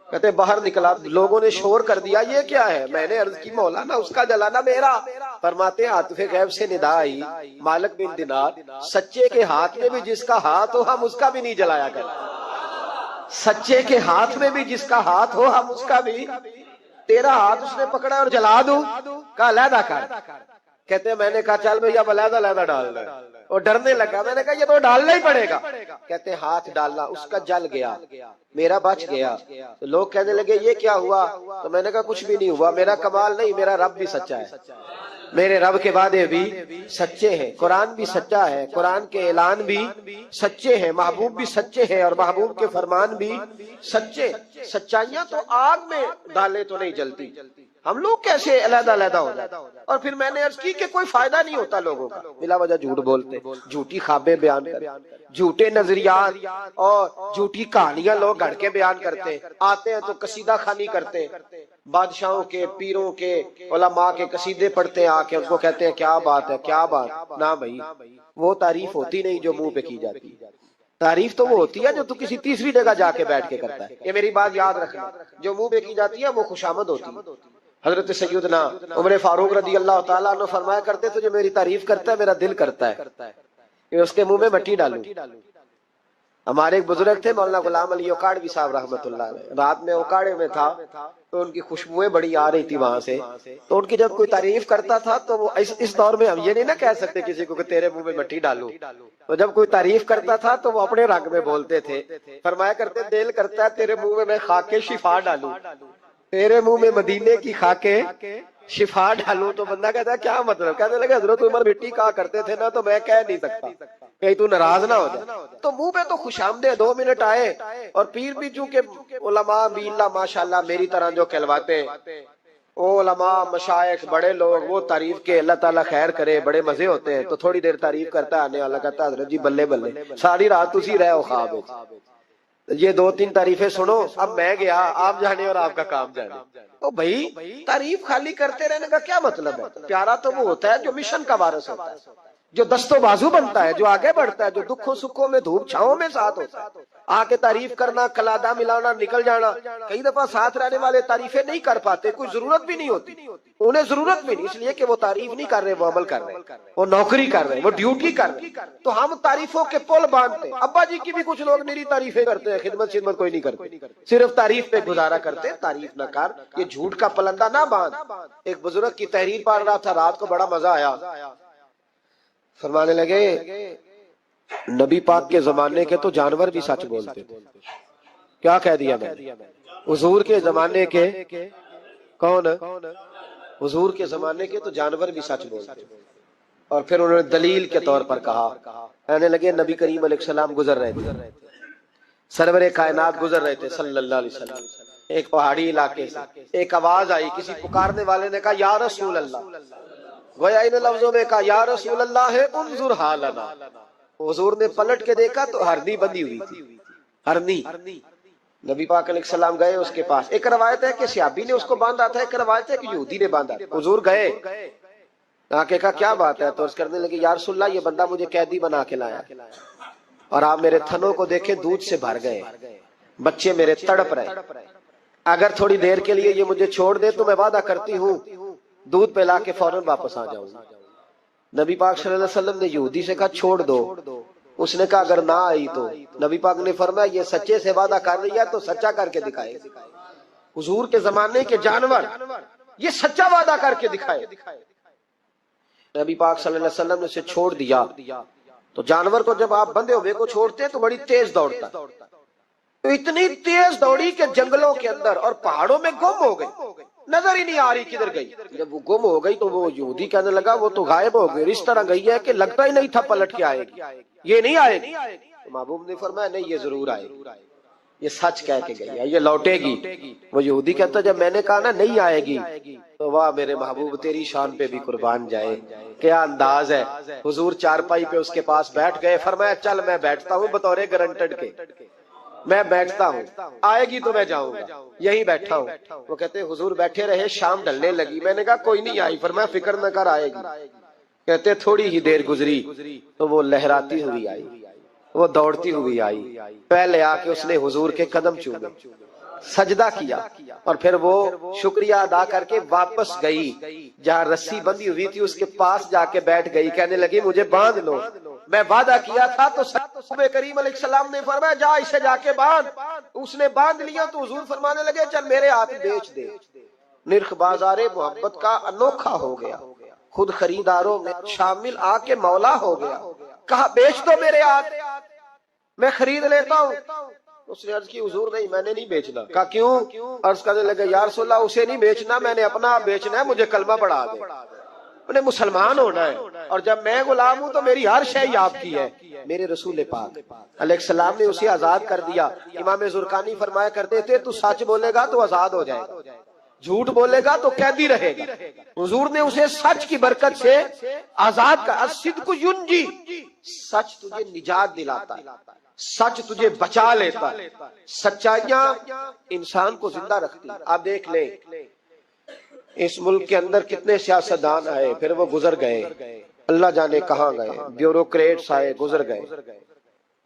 کہتے باہر نکلا، لوگوں نے شور کر دیا یہ کیا ہے؟ میں نے عرض کی مولانا اس کا جلا نہ میرا. فرماتے عاطف غیب سے ندا آئی، مالک بن دینار سچے کے ہاتھ میں بھی جس کا ہاتھ ہو ہم اس کا بھی نہیں جلایا کرتے. سچے کے ہاتھ میں بھی جس کا ہاتھ ہو ہم اس کا بھی. تیرا ہاتھ اس نے پکڑا اور جلا دوں، کہا علیحدہ کر. کہتے ہیں میں نے کہا چل بھئی اب علیحدہ علیحدہ ڈال دے. اور ڈرنے لگا، میں نے کہا یہ تو ڈالنا ہی پڑے گا. کہتے ہیں ہاتھ ڈالنا، اس کا جل گیا، میرا بچ گیا. تو لوگ کہنے لگے یہ کیا ہوا؟ تو میں نے کہا کچھ بھی نہیں ہوا، میرا کمال نہیں، میرا رب بھی سچا ہے، میرے رب کے وعدے بھی سچے ہیں، قرآن بھی سچا ہے، قرآن کے اعلان بھی سچے ہیں، محبوب بھی سچے ہیں اور محبوب کے فرمان بھی سچے. سچائیاں تو آگ میں ڈالے تو نہیں جلتی، ہم لوگ کیسے علیحدہ علیحدہ ہو جاتے. اور پھر میں نے عرض کی کہ کوئی فائدہ نہیں ہوتا لوگوں کا، بلا وجہ جھوٹ بولتے، جھوٹی خوابیں بیان کرتے، جھوٹے نظریات اور جھوٹی کہانیاں لوگ گھڑ کے بیان کرتے. آتے ہیں تو قصیدہ خوانی کرتے، بادشاہوں کے، پیروں کے، علماء کے قصیدے پڑھتے ہیں، آ کے ان کو کہتے ہیں کیا بات ہے کیا بات. نہ بھائی وہ تعریف ہوتی نہیں جو منہ پہ کی جاتی، تعریف تو وہ ہوتی ہے جو تو کسی تیسری جگہ جا کے بیٹھ کے کرتا ہے. یہ میری بات یاد رکھنا، جو منہ پہ کی جاتی ہے وہ خوشامد ہوتی ہے. حضرت سیدنا عمر فاروق رضی اللہ تعالیٰ عنہ فرمایا کرتے تھے جو میری تعریف کرتا ہے میرا دل کرتا ہے کہ اس کے منہ میں مٹی ڈالوں. ہمارے ایک بزرگ تھے مولانا غلام علی اوکاڑوی صاحب رحمۃ اللہ علیہ، رات میں اوکاڑے میں تھا تو ان کی خوشبوئیں بڑی آ رہی تھی وہاں سے. تو ان کی جب کوئی تعریف کرتا تھا تو وہ اس دور میں ہم یہ نہیں نہ کہہ سکتے کسی کو کہ تیرے منہ میں مٹی ڈالوں، تو جب کوئی تعریف کرتا تھا تو وہ اپنے رنگ میں بولتے تھے. فرمایا کرتے دل کرتا ہے تیرے منہ میں میں خاک شفا ڈالوں، تیرے منہ میں مدینے کی خاکیں شفا ڈالوں. تو بندہ کہتا ہے کیا مطلب؟ کہنے لگے حضرت عمر مٹی کہا کرتے تھے نا تو میں کہہ نہیں سکتا کہیں تو ناراض نہ ہو جائے. تو منہ پہ تو خوش آمدید 2 منٹ آئے. اور پیر بھی چونکہ علماء بھی اللہ ماشاءاللہ میری طرح جو کہلواتے ہیں، وہ علماء مشائخ بڑے لوگ، وہ تعریف کے اللہ تعالیٰ خیر کرے بڑے مزے ہوتے ہیں. تو تھوڑی دیر تعریف کرتا ہے، آنے والا کہتا ہے حضرت جی بلے بلے ساری رات اسی رہے ہو خواب ہے. یہ 2-3 تعریفیں سنو، اب میں گیا آپ جانے اور آپ کا کام جانے. تو بھائی تعریف خالی کرتے رہنے کا کیا مطلب ہے؟ پیارا تو وہ ہوتا ہے جو مشن کا وارث ہوتا ہے، جو دست و بازو بنتا ہے، جو آگے بڑھتا ہے، جو دکھوں سکھوں میں دھوپ چھاؤں میں ساتھ ہوتا ہے. آ کے تعریف کرنا، کلادہ ملانا، نکل جانا. کئی دفعہ ساتھ رہنے والے تعریفیں نہیں کر پاتے، کوئی ضرورت بھی نہیں ہوتی، انہیں ضرورت بھی نہیں، اس لیے کہ وہ تعریف نہیں کر رہے، وہ عمل کر رہے، وہ نوکری کر رہے، وہ ڈیوٹی کر رہے. تو ہم تعریفوں کے پل باندھتے. ابا جی کی بھی کچھ لوگ میری تعریفیں کرتے ہیں، خدمت کوئی نہیں کرتے، صرف تعریف پہ گزارا کرتے. تعریف نہ کر، یہ جھوٹ کا پلندہ نہ باندھ. ایک بزرگ کی تحریر پڑھ رہا تھا، رات کو بڑا مزہ آیا. فرمانے لگے نبی پاک کے زمانے کے تو جانور بھی سچ بولتے تھے. کیا کہہ دیا میں نے؟ حضور کے زمانے کے کون؟ حضور کے زمانے کے تو جانور بھی سچ بولتے. اور پھر انہوں نے دلیل کے طور پر کہا، کہنے لگے نبی کریم علیہ السلام گزر رہے تھے، سرور کائنات گزر رہے تھے صلی اللہ علیہ وسلم، ایک پہاڑی علاقے سے ایک آواز آئی، کسی پکارنے والے نے کہا یا رسول اللہ، گویا ان لفظوں میں کہا یا رسول اللہ ہے انظر حالنا۔ حضور نے پلٹ کے دیکھا تو ہرنی بندھی ہوئی تھی، ہرنی۔ نبی پاک علیہ السلام گئے اس کے پاس، ایک روایت ہے کہ صحابی نے اس کو باندھا تھا، ایک روایت ہے کہ یہودی نے باندھا تھا۔ حضور گئے، آ کے کہا کیا بات ہے؟ تو عرض کرنے لگے یا رسول اللہ یہ بندہ مجھے قیدی بنا کے لایا، اور آپ میرے تھنوں کو دیکھیں دودھ سے بھر گئے، بچے میرے تڑپ رہے، اگر تھوڑی دیر کے لیے یہ مجھے چھوڑ دے تو میں وعدہ کرتی ہوں دودھ پلا کے فوراً واپس آ جاؤں گا۔ نبی پاک صلی اللہ علیہ وسلم نے یہودی سے کہا چھوڑ دو، اس نے کہا اگر نہ آئی تو؟ نبی پاک نے فرمایا یہ سچے سے وعدہ کر رہی ہے تو سچا کر کے دکھائے۔ حضور کے زمانے کے جانور یہ سچا وعدہ کر کے دکھائے۔ نبی پاک صلی اللہ علیہ وسلم نے اسے چھوڑ دیا، تو جانور کو جب آپ بندھے ہوئے کو چھوڑتے ہیں تو بڑی تیز دوڑتا، تو اتنی تیز دوڑی کہ جنگلوں کے اندر اور پہاڑوں میں گم ہو گئی، نظر ہی نہیں آ رہی کدھر گئی۔ جب وہ گم ہو گئی تو وہ یہودی کہنے لگا وہ تو غائب ہو گئی، اس طرح گئی ہے کہ لگتا ہی نہیں تھا پلٹ کے آئے گی، یہ نہیں آئے گی۔ تو محبوب نے فرمایا نہیں یہ ضرور آئے گی، یہ سچ کہہ کے گئی ہے، یہ لوٹے گی۔ وہ یہودی کہتا جب میں نے کہا نا نہیں آئے گی، تو واہ میرے محبوب تیری شان پہ بھی قربان جائے، کیا انداز ہے۔ حضور چارپائی پہ اس کے پاس بیٹھ گئے، فرمایا چل میں بیٹھتا ہوں بطور گارنٹڈ کے، میں بیٹھتا ہوں، آئے گی تو میں جاؤں گا، یہی بیٹھا ہوں۔ وہ کہتے حضور بیٹھے رہے، شام ڈلنے لگی، میں نے کہا کوئی نہیں آئی، فرمایا فکر نہ کر آئے گی۔ کہتے تھوڑی ہی دیر گزری تو وہ لہراتی ہوئی آئی، وہ دوڑتی ہوئی آئی، پہلے آ کے اس نے حضور کے قدم چومے، سجدہ کیا، اور پھر وہ شکریہ ادا کر کے واپس گئی، جہاں رسی بندھی ہوئی تھی اس کے پاس جا کے بیٹھ گئی، کہنے لگی مجھے باندھ لو، میں وعدہ کیا تھا۔ تو صحابہ کریم علیہ السلام نے فرمایا جا اسے جا کے باندھ، اس نے باندھ لیا تو حضور فرمانے لگے چل میرے ہاتھ بیچ دے۔ نرخ بازار محبت کا انوکھا ہو گیا، خود خریداروں میں شامل آ کے مولا ہو گیا، کہا بیچ دو میرے ہاتھ، میں خرید لیتا ہوں۔ اس نے عرض کی حضور نہیں میں نے نہیں بیچنا۔ کہا کیوں؟ عرض کرنے لگے یا رسول اللہ اسے نہیں بیچنا، میں نے اپنا بیچنا ہے، مجھے کلمہ پڑھا دے، انہیں مسلمان ہونا ہے، اور جب میں غلام ہوں تو میری ہر شے آپ کی ہے۔ میرے رسول پاک علیہ السلام نے اسے آزاد کر دیا۔ امام زرقانی فرمایا کرتے تھے تو سچ بولے گا تو آزاد ہو جائے گا، جھوٹ بولے گا تو قیدی رہے گا۔ حضور نے اسے سچ کی برکت سے آزاد کر، الصدق ینجی، سچ تجھے نجات دلاتا ہے، سچ تجھے بچا لیتا ہے، سچائیاں انسان کو زندہ رکھتی۔ آپ دیکھ لیں اس ملک کے اندر کتنے سیاستدان آئے، پھر وہ گزر گئے، اللہ جانے کہاں گئے، بیوروکریٹس آئے گزر گئے،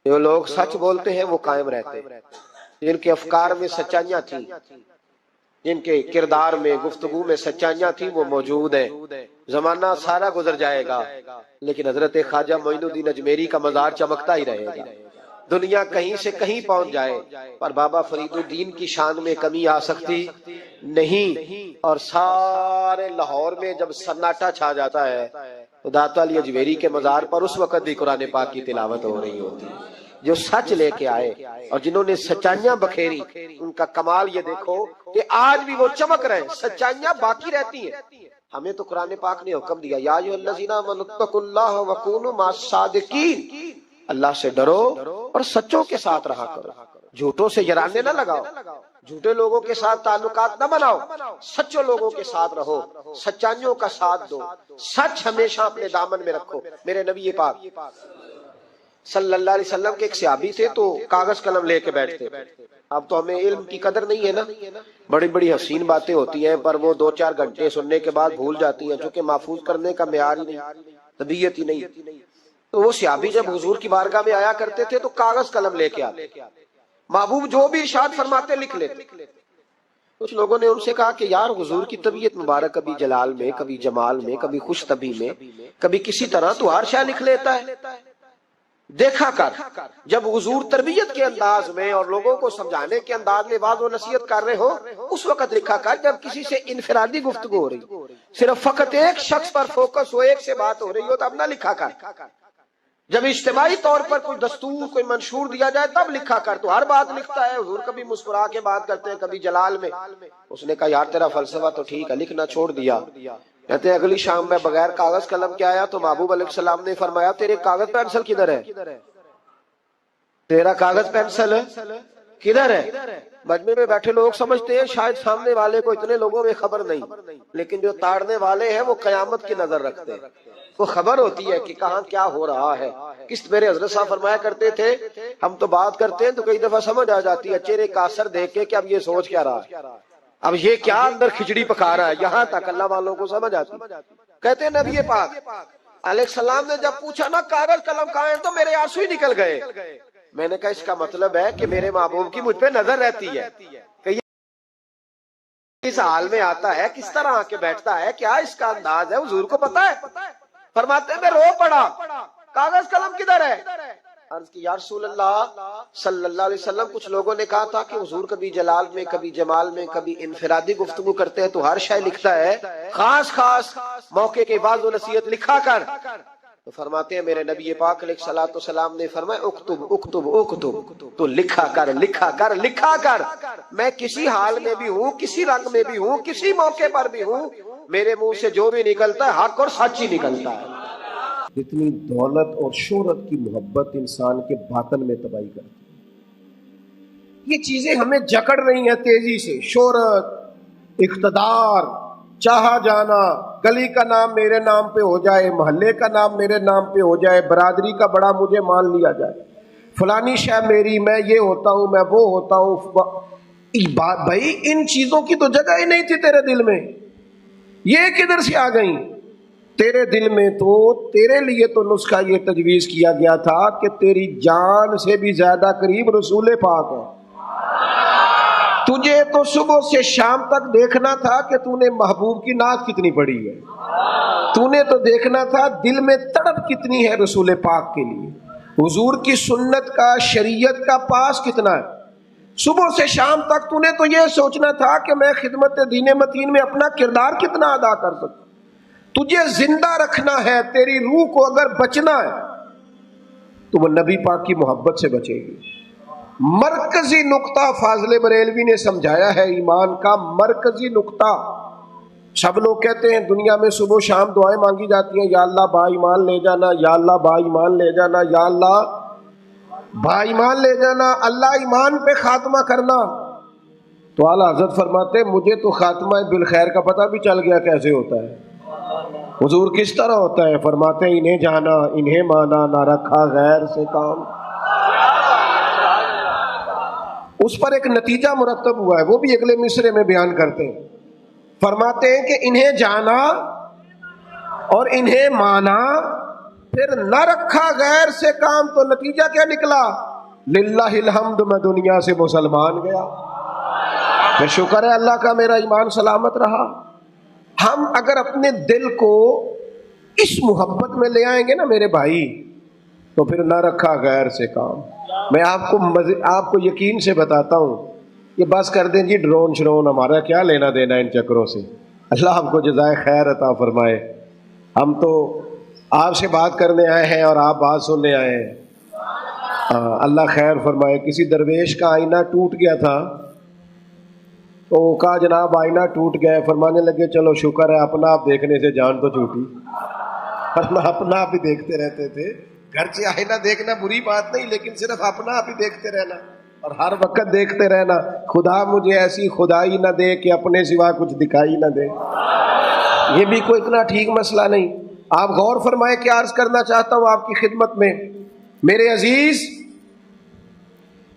جو لوگ سچ بولتے ہیں وہ قائم رہتے، جن کے افکار میں سچائیاں تھیں، جن کے کردار میں گفتگو میں سچائیاں تھیں وہ موجود ہیں۔ زمانہ سارا گزر جائے گا لیکن حضرت خواجہ معین الدین اجمیری کا مزار چمکتا ہی رہے گا۔ دنیا کہیں سے کہیں پہنچ جائے پر بابا فرید الدین کی شان میں کمی آ سکتی نہیں، اور سارے لاہور میں جب سناٹا چھا جاتا ہے تو داتا علی اجمیری کے مزار پر اس وقت بھی قرآن پاک کی تلاوت ہو رہی ہوتی ہے۔ جو سچ لے کے آئے اور جنہوں نے سچائیاں بکھیری، ان کا کمال یہ دیکھو کہ آج بھی وہ چمک رہے ہیں، سچائیاں باقی رہتی ہیں۔ ہمیں تو قرآن پاک نے حکم دیا یا ایھا الذین آمنوا اتقوا اللہ وکونوا مع الصادقین، اللہ سے ڈرو اور سچوں کے ساتھ رہا کرو، جھوٹوں سے یرانے نہ لگاؤ، جھوٹے لوگوں کے ساتھ تعلقات نہ بناؤ، سچوں لوگوں کے ساتھ رہو، سچائیوں کا ساتھ دو، سچ ہمیشہ اپنے دامن میں رکھو۔ میرے نبی پاک صلی اللہ علیہ وسلم کے ایک صحابی تھے تو کاغذ قلم لے کے بیٹھتے، اب تو ہمیں علم کی قدر نہیں ہے نا، بڑی بڑی حسین باتیں ہوتی ہیں پر وہ 2-4 گھنٹے سننے کے بعد بھول جاتی ہیں، چونکہ محفوظ کرنے کا معیار ہی نہیں، طبیعت ہی نہیں۔ تو وہ صحابی جب حضور کی بارگاہ میں آیا کرتے تھے تو کاغذ قلم لے کے آتے، محبوب جو بھی ارشاد فرماتے لکھ لیتے۔ کچھ لوگوں نے ان سے کہا کہ یار حضور کی طبیعت مبارک کبھی جلال میں، کبھی جمال میں، کبھی خوش طبی میں، کبھی کسی طرح تو ہر شے لکھ لیتا ہے، دیکھا کر جب حضور تربیت کے انداز میں اور لوگوں کو سمجھانے کے انداز میں واضح و نصیحت کر رہے ہو اس وقت لکھا کر، جب کسی سے انفرادی گفتگو ہو رہی، صرف فقط ایک شخص پر فوکس ہو، ایک سے بات ہو رہی ہو تب نہ لکھا کر، جب اجتماعی طور پر کوئی دستور کوئی منشور دیا جائے تب لکھا کر۔ تو ہر بات لکھتا ہے، حضور کبھی مسکرا کے بات کرتے ہیں، کبھی جلال میں۔ اس نے کہا یار تیرا فلسفہ تو ٹھیک ہے، لکھنا چھوڑ دیا۔ کہتے ہیں اگلی شام میں بغیر کاغذ قلم کے آیا تو محبوب علیہ السلام نے فرمایا تیرے کاغذ پینسل کدھر ہے؟ تیرا کاغذ پینسل کدھر ہے؟ مجمع میں بیٹھے لوگ سمجھتے ہیں شاید سامنے والے کو اتنے لوگوں میں خبر نہیں، لیکن جو تاڑنے والے ہیں وہ قیامت کی نظر رکھتے ہیں، وہ خبر ہوتی ہے کہ کہاں کیا ہو رہا ہے۔ میرے حضرت صاحب فرمایا کرتے تھے ہم تو بات کرتے ہیں تو کئی دفعہ سمجھ آ جاتی ہے چہرے کا اثر دیکھ کے کہ اب یہ سوچ کیا رہا ہے، اب یہ کیا اندر کھچڑی پکا رہا ہے، یہاں تک اللہ والوں کو سمجھ آتی۔ کہتے ہیں نبی پاک علیہ السلام نے جب پوچھا نا کاغذ قلم کہاں ہے تو میرے آنسو ہی نکل گئے۔ میں نے کہا اس کا مطلب ہے کہ میرے محبوب کی مجھ پہ نظر رہتی ہے کہ یہ اس حال میں آتا ہے، کس طرح آ کے بیٹھتا ہے، کیا اس کا انداز ہے، حضور کو پتا ہے۔ فرماتے ہیں میں رو پڑا، کاغذ قلم کدھر ہے؟ عرض کی یا رسول اللہ صلی اللہ علیہ وسلم، کچھ لوگوں نے کہا تھا کہ حضور کبھی جلال میں، کبھی جمال میں، کبھی انفرادی گفتگو کرتے ہیں تو ہر شے لکھتا ہے، خاص خاص موقع کے وعظ و نصیحت لکھا کر۔ تو فرماتے ہیں میرے نبی پاک علیہ الصلوۃ والسلام نے فرمایا اکتب اکتب اکتب، تو لکھا کر لکھا کر لکھا کر، میں کسی حال میں بھی ہوں، کسی رنگ میں بھی ہوں، کسی موقع پر بھی ہوں، میرے منہ سے جو بھی نکلتا ہے حق اور سچ ہی نکلتا ہے۔ جتنی دولت اور شہرت کی محبت انسان کے باطن میں تباہی کرتی ہے۔ یہ چیزیں ہمیں جکڑ رہی ہیں تیزی سے، شہرت، اقتدار، چاہا جانا، گلی کا نام میرے نام پہ ہو جائے، محلے کا نام میرے نام پہ ہو جائے، برادری کا بڑا مجھے مان لیا جائے، فلانی شے میری، میں یہ ہوتا ہوں، میں وہ ہوتا ہوں۔ بھائی ان چیزوں کی تو جگہ ہی نہیں تھی تیرے دل میں، یہ کدھر سے آ گئیں؟ تیرے دل میں تو تیرے لیے تو نسخہ یہ تجویز کیا گیا تھا کہ تیری جان سے بھی زیادہ قریب رسول پاک ہے۔ تجھے تو صبح سے شام تک دیکھنا تھا کہ تو نے محبوب کی نعت کتنی پڑھی ہے، تو نے تو دیکھنا تھا دل میں تڑپ کتنی ہے رسول پاک کے لیے، حضور کی سنت کا، شریعت کا پاس کتنا ہے۔ صبح سے شام تک تو نے تو یہ سوچنا تھا کہ میں خدمت دین متین میں اپنا کردار کتنا ادا کر سکوں۔ تجھے زندہ رکھنا ہے، تیری روح کو اگر بچنا ہے تو وہ نبی پاک کی محبت سے بچے گی۔ مرکزی نقطہ فاضل بریلوی نے سمجھایا ہے ایمان کا، مرکزی نقطہ۔ سب لوگ کہتے ہیں دنیا میں صبح شام دعائیں مانگی جاتی ہیں، یا اللہ با ایمان لے جانا، یا اللہ با ایمان لے جانا، یا اللہ با ایمان لے جانا، اللہ ایمان پہ خاتمہ کرنا۔ تو اعلیٰ حضرت فرماتے ہیں مجھے تو خاتمہ بالخیر کا پتہ بھی چل گیا کیسے ہوتا ہے۔ حضور کس طرح ہوتا ہے؟ فرماتے ہیں انہیں جانا انہیں مانا، نہ رکھا غیر سے کام۔ اس پر ایک نتیجہ مرتب ہوا ہے، وہ بھی اگلے مصرے میں بیان کرتے ہیں۔ فرماتے ہیں کہ انہیں جانا اور انہیں مانا، پھر نہ رکھا غیر سے کام، تو نتیجہ کیا نکلا؟ للہ الحمد، میں دنیا سے مسلمان گیا، پھر شکر ہے اللہ کا میرا ایمان سلامت رہا۔ ہم اگر اپنے دل کو اس محبت میں لے آئیں گے نا میرے بھائی، تو پھر نہ رکھا غیر سے کام۔ میں آپ کو یقین سے بتاتا ہوں، یہ بس کر دیں جی ڈرون شرون، ہمارا کیا لینا دینا ان چکروں سے، اللہ ہم کو جزائے خیر عطا فرمائے۔ ہم تو آپ سے بات کرنے آئے ہیں اور آپ بات سننے آئے ہیں، اللہ خیر فرمائے۔ کسی درویش کا آئینہ ٹوٹ گیا تھا تو کہا جناب آئینہ ٹوٹ گیا ہے، فرمانے لگے چلو شکر ہے اپنا آپ دیکھنے سے جان تو چھوٹی، اپنا آپ ہی دیکھتے رہتے تھے۔ گھر سے آئینہ دیکھنا بری بات نہیں، لیکن صرف اپنا آپ ہی دیکھتے رہنا اور ہر وقت دیکھتے رہنا، خدا مجھے ایسی خدائی نہ دے کہ اپنے سوا کچھ دکھائی نہ دے، یہ بھی کوئی اتنا ٹھیک مسئلہ نہیں۔ آپ غور فرمائے، کیا عرض کرنا چاہتا ہوں آپ کی خدمت میں میرے عزیز،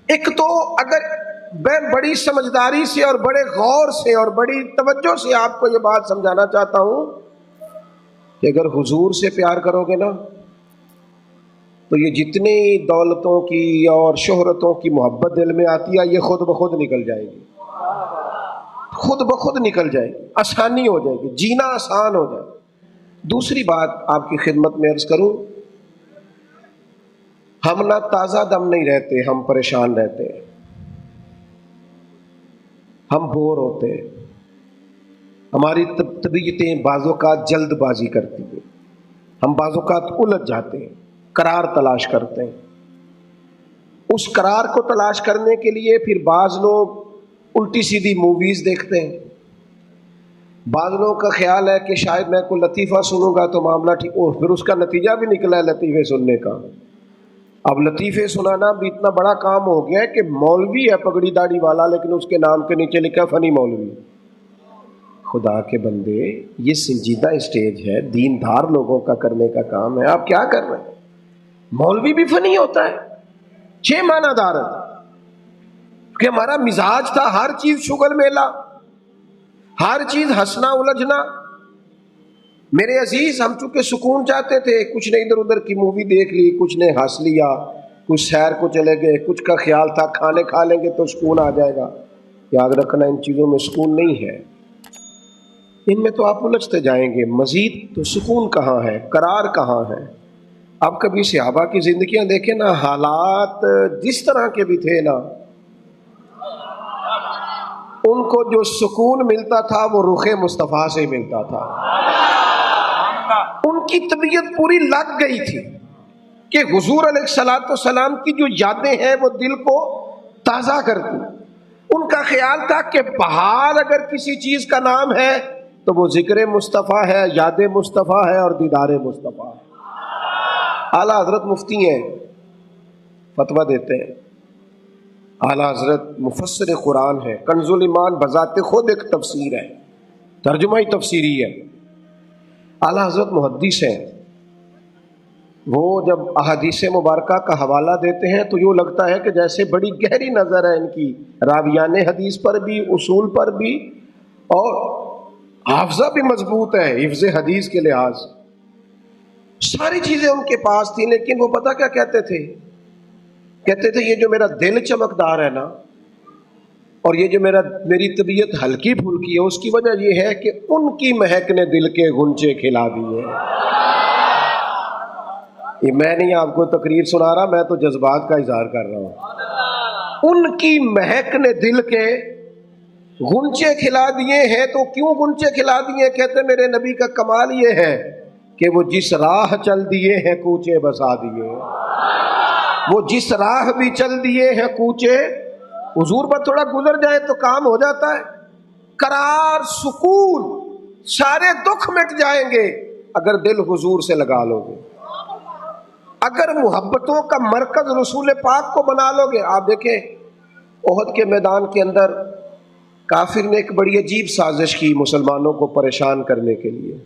ایک تو اگر میں بڑی سمجھداری سے اور بڑے غور سے اور بڑی توجہ سے آپ کو یہ بات سمجھانا چاہتا ہوں کہ اگر حضور سے پیار کرو گے نا تو یہ جتنی دولتوں کی اور شہرتوں کی محبت دل میں آتی ہے یہ خود بخود نکل جائے گی، خود بخود نکل جائے گی، آسانی ہو جائے گی، جینا آسان ہو جائے گا۔ دوسری بات آپ کی خدمت میں عرض کروں، ہم نہ تازہ دم نہیں رہتے، ہم پریشان رہتے ہیں، ہم بور ہوتے ہیں، ہماری طبیعتیں بعض اوقات جلد بازی کرتی ہیں، ہم بعض اوقات الجھ جاتے ہیں، قرار تلاش کرتے ہیں۔ اس قرار کو تلاش کرنے کے لیے پھر بعض لوگ الٹی سیدھی موویز دیکھتے ہیں، بعض لوگوں کا خیال ہے کہ شاید میں کوئی لطیفہ سنوں گا تو معاملہ ٹھیک، اور پھر اس کا نتیجہ بھی نکلا ہے لطیفے سننے کا۔ اب لطیفے سنانا بھی اتنا بڑا کام ہو گیا ہے کہ مولوی ہے پگڑی داڑھی والا لیکن اس کے نام کے نیچے لکھا ہے فنی مولوی. خدا کے بندے یہ سنجیدہ اسٹیج ہے، دین دار لوگوں کا کرنے کا کام ہے، آپ کیا کر رہے ہیں؟ مولوی بھی فنی ہوتا ہے، 6 معنی دار کہ ہمارا مزاج تھا ہر چیز شغل میلہ، ہر چیز ہنسنا الجھنا. میرے عزیز، ہم چونکہ سکون چاہتے تھے، کچھ نے ادھر ادھر کی مووی دیکھ لی، کچھ نے ہنس لیا، کچھ سیر کو چلے گئے، کچھ کا خیال تھا کھانے کھا لیں گے تو سکون آ جائے گا. یاد رکھنا ان چیزوں میں سکون نہیں ہے، ان میں تو آپ الجھتے جائیں گے. مزید تو سکون کہاں ہے، قرار کہاں ہے؟ اب کبھی صحابہ کی زندگیاں دیکھیں نا، حالات جس طرح کے بھی تھے نا، ان کو جو سکون ملتا تھا وہ رخ مصطفیٰ سے ملتا تھا. ان کی طبیعت پوری لگ گئی تھی کہ حضور علیہ الصلوۃ والسلام کی جو یادیں ہیں وہ دل کو تازہ کرتی. ان کا خیال تھا کہ بہار اگر کسی چیز کا نام ہے تو وہ ذکر مصطفیٰ ہے، یاد مصطفیٰ ہے اور دیدار مصطفیٰ ہے. اعلیٰ حضرت مفتی ہیں، فتویٰ دیتے ہیں. اعلیٰ حضرت مفسر قرآن ہے، کنز الایمان بذات خود ایک تفسیر ہے، ترجمہ ہی تفسیری ہے. اعلیٰ حضرت محدث ہیں. وہ جب احادیث مبارکہ کا حوالہ دیتے ہیں تو یوں لگتا ہے کہ جیسے بڑی گہری نظر ہے ان کی، راویان حدیث پر بھی، اصول پر بھی، اور حافظہ بھی مضبوط ہے حفظ حدیث کے لحاظ. ساری چیزیں ان کے پاس تھیں، لیکن وہ پتہ کیا کہتے تھے؟ کہتے تھے یہ جو میرا دل چمکدار ہے نا، اور یہ جو میری طبیعت ہلکی پھلکی ہے، اس کی وجہ یہ ہے کہ ان کی مہک نے دل کے غنچے کھلا دیے. یہ میں نہیں آپ کو تقریر سنا رہا، میں تو جذبات کا اظہار کر رہا ہوں. ان کی مہک نے دل کے غنچے کھلا دیے ہیں. تو کیوں غنچے کھلا دیے؟ کہتے میرے نبی کا کمال یہ ہے کہ وہ جس راہ چل دیے ہیں کوچے بسا دیے. وہ جس راہ بھی چل دیے ہیں کوچے، حضور پر تھوڑا گزر جائے تو کام ہو جاتا ہے. قرار، سکون، سارے دکھ مٹ جائیں گے اگر دل حضور سے لگا لو گے، اگر محبتوں کا مرکز رسول پاک کو بنا لو گے. آپ دیکھیں احد کے میدان کے اندر کافر نے ایک بڑی عجیب سازش کی مسلمانوں کو پریشان کرنے کے لیے.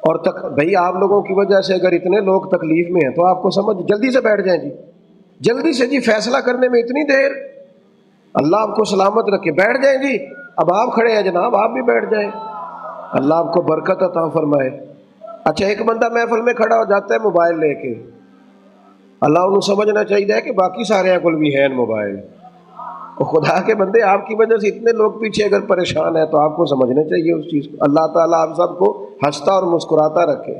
اور بھئی آپ لوگوں کی وجہ سے اگر اتنے لوگ تکلیف میں ہیں تو آپ کو سمجھ جلدی سے بیٹھ جائیں جی، جلدی سے جی، فیصلہ کرنے میں اتنی دیر، اللہ آپ کو سلامت رکھے، بیٹھ جائیں جی. اب آپ کھڑے ہیں جناب، آپ بھی بیٹھ جائیں، اللہ آپ کو برکت عطا فرمائے. اچھا ایک بندہ محفل میں کھڑا ہو جاتا ہے موبائل لے کے، اللہ انہوں سمجھنا چاہیے کہ باقی سارے کل بھی ہیں موبائل. خدا کے بندے آپ کی وجہ سے اتنے لوگ پیچھے اگر پریشان ہیں تو آپ کو سمجھنا چاہیے اس چیز کو. اللہ تعالیٰ آپ سب کو ہنستا اور مسکراتا رکھے.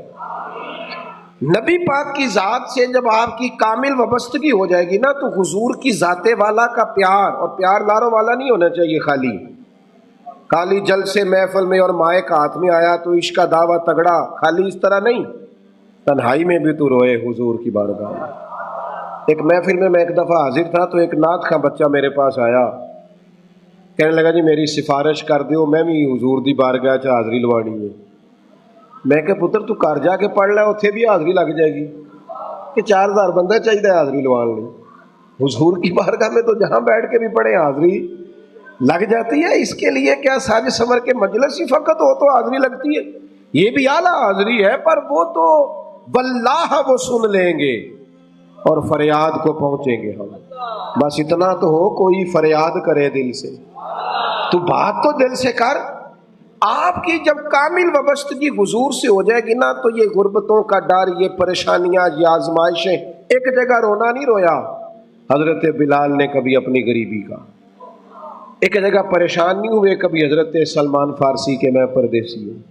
نبی پاک کی ذات سے جب آپ کی کامل وابستگی ہو جائے گی نا تو حضور کی ذات والا کا پیار، اور پیار لاروں والا نہیں ہونا چاہیے خالی کالی جل سے محفل میں اور مائے کا ہاتھ میں آیا تو عشق کا دعویٰ تگڑا، خالی اس طرح نہیں، تنہائی میں بھی تو روئے حضور کی بارگاہ میں. ایک محفل میں ایک دفعہ حاضر تھا تو ایک نعت خواں بچہ میرے پاس آیا، کہنے لگا جی میری سفارش کر دیو، میں بھی حضور دی بارگاہ چ حاضری لوانی ہے. میں کہ پتر تو گھر جا کے پڑھ لے، اتنے بھی حاضری لگ جائے گی کہ 4000 بندہ چاہیے حاضری لوان لی. حضور کی بارگاہ میں تو جہاں بیٹھ کے بھی پڑھے حاضری لگ جاتی ہے. اس کے لیے کیا ساج سمر کے مجلس ہی فقط ہو تو حاضری لگتی ہے؟ یہ بھی اعلیٰ حاضری ہے، پر وہ تو واللہ وہ سن لیں گے اور فریاد کو پہنچیں گے ہم. بس اتنا تو ہو کوئی فریاد کرے دل سے، تو بات تو دل سے کر. آپ کی جب کامل وابستگی حضور سے ہو جائے گی نا تو یہ غربتوں کا ڈر، یہ پریشانیاں، یہ آزمائشیں، ایک جگہ رونا نہیں رویا حضرت بلال نے کبھی اپنی غریبی کا، ایک جگہ پریشان نہیں ہوئے کبھی حضرت سلمان فارسی کے میں پردیسی ہوں،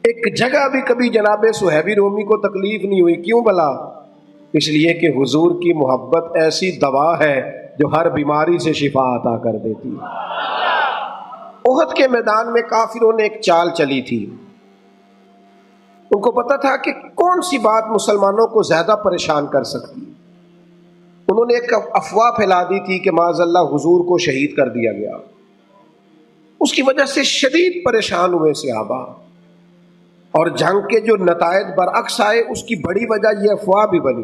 ایک جگہ بھی کبھی جناب صہیب رومی کو تکلیف نہیں ہوئی. کیوں بلا؟ اس لیے کہ حضور کی محبت ایسی دوا ہے جو ہر بیماری سے شفا عطا کر دیتی ہے. احد کے میدان میں کافروں نے ایک چال چلی تھی. ان کو پتا تھا کہ کون سی بات مسلمانوں کو زیادہ پریشان کر سکتی. انہوں نے ایک افواہ پھیلا دی تھی کہ معاذ اللہ حضور کو شہید کر دیا گیا. اس کی وجہ سے شدید پریشان ہوئے صحابہ، اور جنگ کے جو نتائج برعکس آئے اس کی بڑی وجہ یہ افواہ بھی بنی.